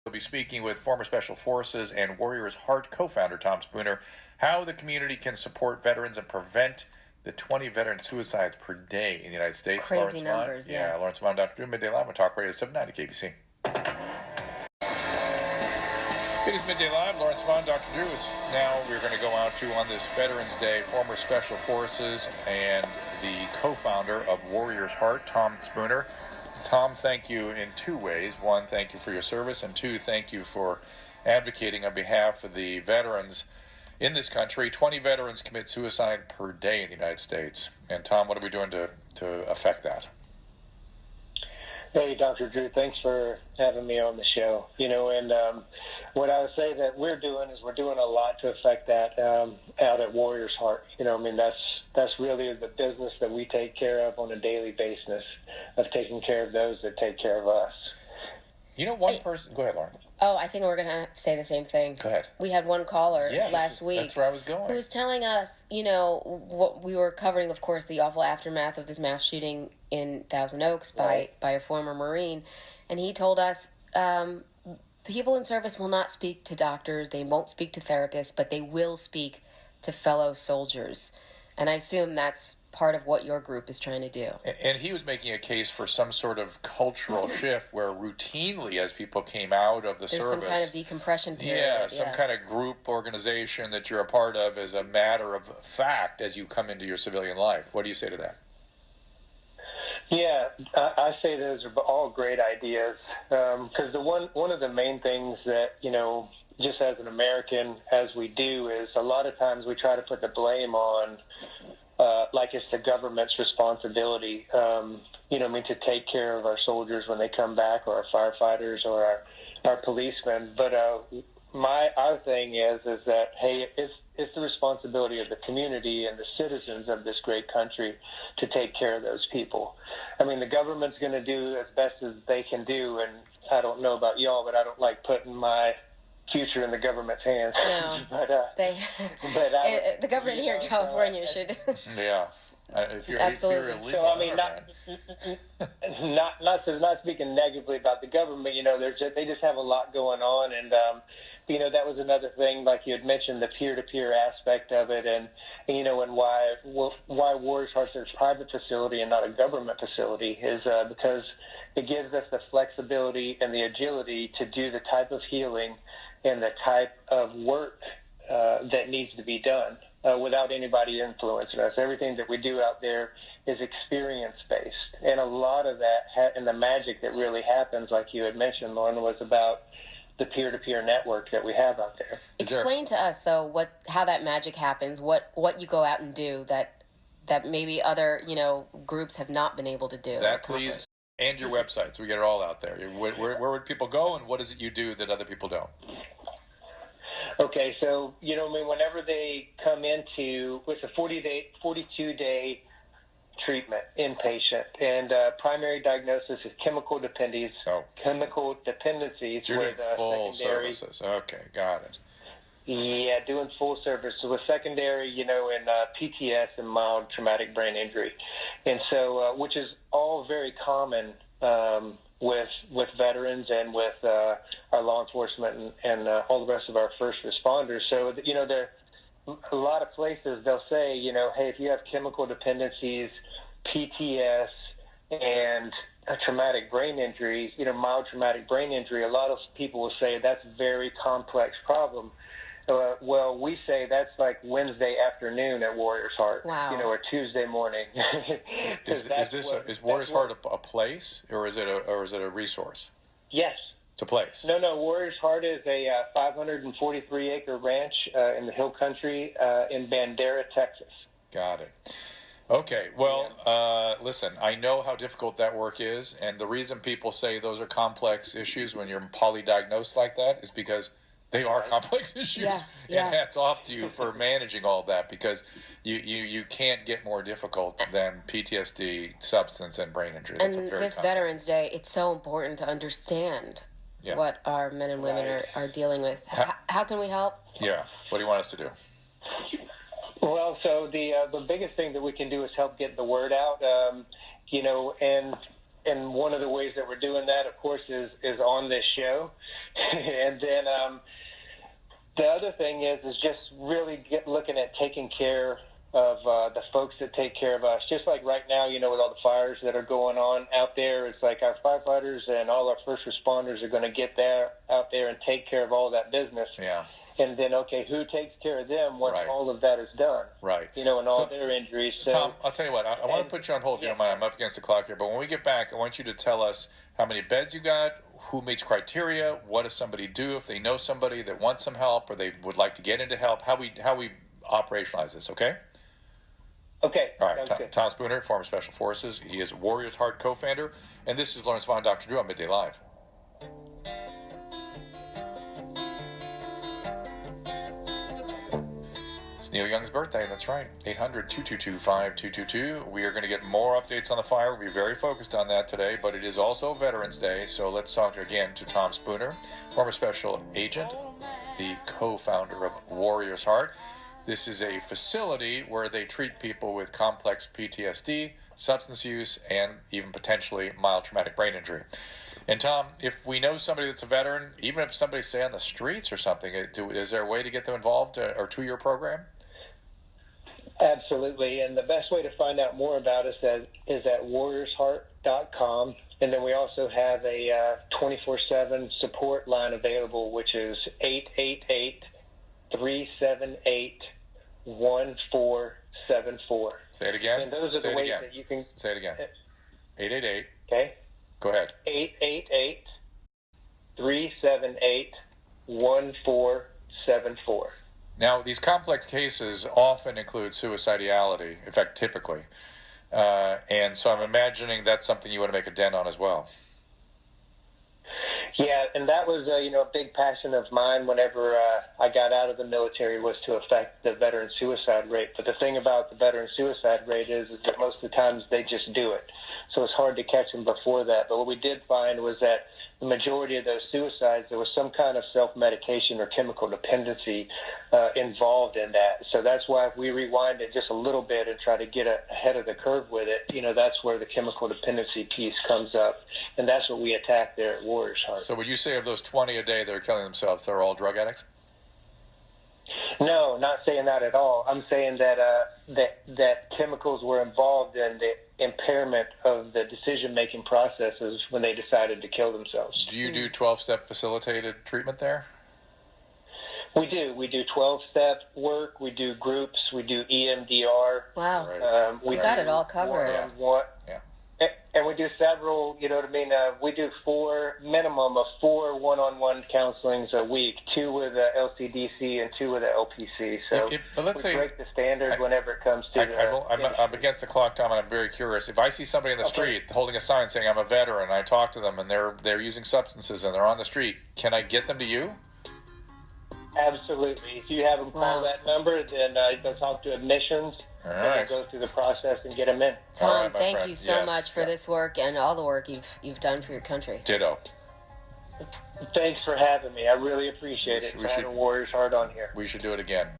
We'll be speaking with former Special Forces and Warriors Heart co-founder Tom Spooner, how the community can support veterans and prevent the 20 veteran suicides per day in the United States. Crazy Lawrence numbers, Vaughn, yeah. Lawrence Vaughn, Dr. Drew, Midday Live on Talk Radio 790 KBC. It is Midday Live. Lawrence Vaughn, Dr. Drew. It's now we're going to go out to, on this Veterans Day, former Special Forces and the co-founder of Warriors Heart, Tom Spooner. Tom, thank you in two ways. One, thank you for your service, and two, thank you for advocating on behalf of the veterans in this country. 20 veterans commit suicide per day in the United States. And Tom, what are we doing to affect that? Hey, Dr. Drew, thanks for having me on the show. And what I would say that we're doing is we're doing a lot to affect that out at Warriors Heart. That's really the business that we take care of on a daily basis, of taking care of those that take care of us. One person... Go ahead, Lauren. Oh, I think we're going to say the same thing. Go ahead. We had one caller last week. That's where I was going. Who was telling us, what we were covering, of course, the awful aftermath of this mass shooting in Thousand Oaks by a former Marine. And he told us people in service will not speak to doctors, they won't speak to therapists, but they will speak to fellow soldiers. And I assume that's part of what your group is trying to do. And he was making a case for some sort of cultural shift where routinely, as people came out of the There's service... some kind of decompression period. Some kind of group organization that you're a part of is a matter of fact as you come into your civilian life. What do you say to that? Yeah, I say those are all great ideas, because one of the main things that, just as an American, as we do, is a lot of times we try to put the blame on like it's the government's responsibility, to take care of our soldiers when they come back, or our firefighters, or our policemen. But our thing is that, hey, it's the responsibility of the community and the citizens of this great country to take care of those people. I mean, the government's going to do as best as they can do, and I don't know about y'all, but I don't like putting my future in the government's hands. No, the government here in California should. Yeah, if you're absolutely. If you're so I mean, not speaking negatively about the government. They just have a lot going on, and that was another thing, like you had mentioned, the peer-to-peer aspect of it, and why Warriors Heart's a private facility and not a government facility is because it gives us the flexibility and the agility to do the type of healing and the type of work that needs to be done without anybody influencing us. Everything that we do out there is experience-based, and a lot of that and the magic that really happens, like you had mentioned, Lauren, was about the peer-to-peer network that we have out there. Explain to us, though, how that magic happens, what you go out and do that maybe other groups have not been able to do. That, please, and your website, so we get it all out there. Where would people go, and what is it you do that other people don't? Okay, so whenever they come into, it's a 42-day treatment, inpatient, and primary diagnosis is chemical dependencies. So you're doing full secondary services. Okay, got it. Yeah, doing full service. So with secondary, in PTSD and mild traumatic brain injury, and so which is all very common with veterans and with our law enforcement and all the rest of our first responders. So there a lot of places they'll say, hey, if you have chemical dependencies, PTSD, and a traumatic brain injury, mild traumatic brain injury, a lot of people will say that's a very complex problem. Well, we say that's like Wednesday afternoon at Warriors Heart, or Tuesday morning. Is Warriors Heart a place, or is it a resource? Yes. It's a place. No. Warriors Heart is a 543-acre ranch in the Hill Country in Bandera, Texas. Got it. Okay, well, listen, I know how difficult that work is, and the reason people say those are complex issues when you're polydiagnosed like that is because they are complex issues. Yeah. And hats off to you for managing all of that, because you can't get more difficult than PTSD, substance, and brain injury. That's and this Veterans Day, it's so important to understand what our men and women are dealing with. How can we help? Yeah. What do you want us to do? Well, so the biggest thing that we can do is help get the word out, and and one of the ways that we're doing that, of course, is on this show. And then the other thing is just really looking at taking care of the folks that take care of us. Just like right now, with all the fires that are going on out there, it's like our firefighters and all our first responders are going to get out there and take care of all that business. Yeah. And then, okay, who takes care of them once Right. all of that is done? Right. And all their injuries. So, Tom, I'll tell you what. I want to put you on hold if you don't mind. I'm up against the clock here. But when we get back, I want you to tell us how many beds you got, who meets criteria, what does somebody do if they know somebody that wants some help or they would like to get into help, how we operationalize this, okay? Okay. All right. Good. Tom Spooner, former Special Forces. He is Warriors Heart co-founder. And this is Lawrence Vaughn, Dr. Drew on Midday Live. It's Neil Young's birthday, that's right. 800-222-5222. We are going to get more updates on the fire. We'll be very focused on that today, but it is also Veterans Day, so let's talk again to Tom Spooner, former special agent, the co-founder of Warriors Heart. This is a facility where they treat people with complex PTSD, substance use, and even potentially mild traumatic brain injury. And Tom, if we know somebody that's a veteran, even if somebody's, say, on the streets or something, is there a way to get them involved or to your program? Absolutely. And the best way to find out more about us is at warriorsheart.com. And then we also have a 24/7 support line available, which is 888-378-1474. Say it again. And those are the ways that you can... Say it again. 888. Okay. Go ahead. 888-378-1474. Now, these complex cases often include suicidality, in fact, typically. And so I'm imagining that's something you want to make a dent on as well. Yeah, and that was a big passion of mine whenever I got out of the military, was to affect the veteran suicide rate. But the thing about the veteran suicide rate is that most of the times they just do it. So it's hard to catch them before that. But what we did find was that the majority of those suicides, there was some kind of self-medication or chemical dependency involved in that. So that's why if we rewind it just a little bit and try to get ahead of the curve with it, that's where the chemical dependency piece comes up. And that's what we attack there at Warriors Heart. So would you say of those 20 a day that are killing themselves, they're all drug addicts? No, not saying that at all. I'm saying that that chemicals were involved in the impairment of the decision-making processes when they decided to kill themselves. Do you do 12-step facilitated treatment there? We do. We do 12-step work. We do groups. We do EMDR. Wow. Right. We got it all covered. One-on-one. Yeah. And we do several, we do minimum of four one-on-one counselings a week, 2 with the LCDC and 2 with the LPC. So but let's say break the standard whenever it comes to I'm against the clock, Tom, and I'm very curious. If I see somebody in the street holding a sign saying I'm a veteran, I talk to them, and they're using substances, and they're on the street, can I get them to you? Absolutely. If you have them call that number, then they'll talk to admissions, All and right. go through the process and get them in. Tom, All right, my thank friend. you so much for this work and all the work you've done for your country. Ditto. Thanks for having me. I really appreciate it. We should- Having Warriors Heart on here. We should do it again.